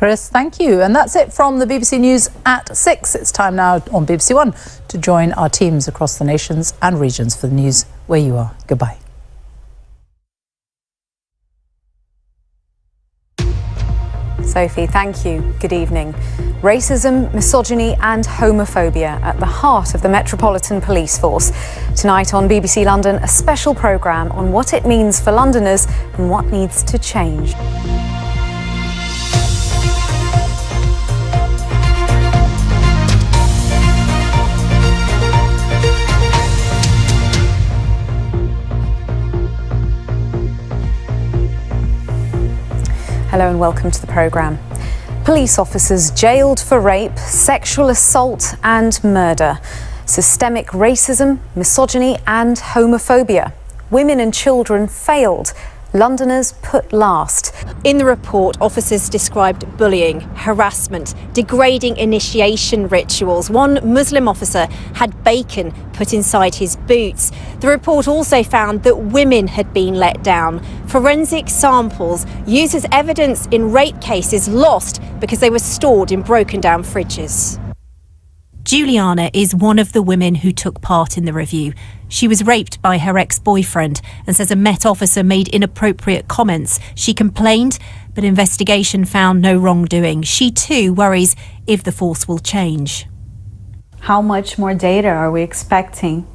Chris, thank you. And that's it from the BBC News at 6. It's time now on BBC One to join our teams across the nations and regions for the news where you are. Goodbye. Sophie, thank you. Good evening. Racism, misogyny and homophobia at the heart of the Metropolitan Police Force. Tonight on BBC London, a special programme on what it means for Londoners and what needs to change. Hello and welcome to the programme. Police officers jailed for rape, sexual assault and murder. Systemic racism, misogyny and homophobia. Women and children failed. Londoners put last. In the report, officers described bullying, harassment, degrading initiation rituals. One Muslim officer had bacon put inside his boots. The report also found that women had been let down. Forensic samples used as evidence in rape cases lost because they were stored in broken down fridges. Juliana is one of the women who took part in the review. She was raped by her ex-boyfriend and says a Met officer made inappropriate comments. She complained, but investigation found no wrongdoing. She too worries if the force will change. How much more data are we expecting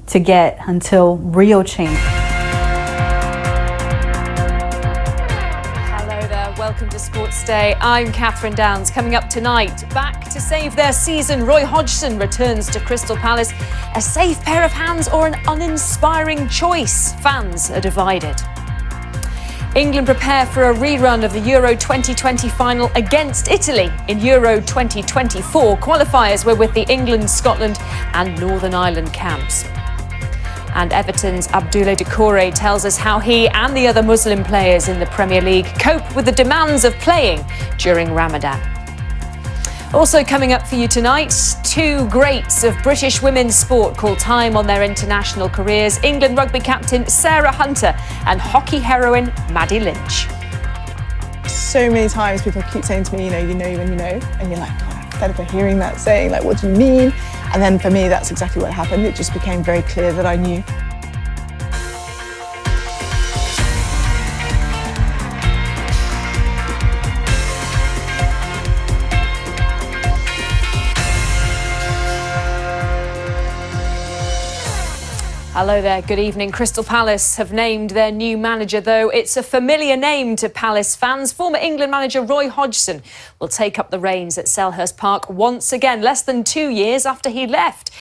to get until real change? Welcome to Sportsday. I'm Catherine Downs. Coming up tonight, back to save their season, Roy Hodgson returns to Crystal Palace. A safe pair of hands or an uninspiring choice? Fans are divided. England prepare for a rerun of the Euro 2020 final against Italy in Euro 2024. Qualifiers were with the England, Scotland and Northern Ireland camps. And Everton's Abdoulaye Doucouré tells us how he and the other Muslim players in the Premier League cope with the demands of playing during Ramadan. Also coming up for you tonight, two greats of British women's sport call time on their international careers. England rugby captain Sarah Hunter and hockey heroine Maddie Lynch. So many times people keep saying to me, you know when you know, and you're like, God, I'm fed up of hearing that saying, like, what do you mean? And then for me, that's exactly what happened. It just became very clear that I knew. Hello there, good evening. Crystal Palace have named their new manager, though it's a familiar name to Palace fans. Former England manager Roy Hodgson will take up the reins at Selhurst Park once again, less than 2 years after he left.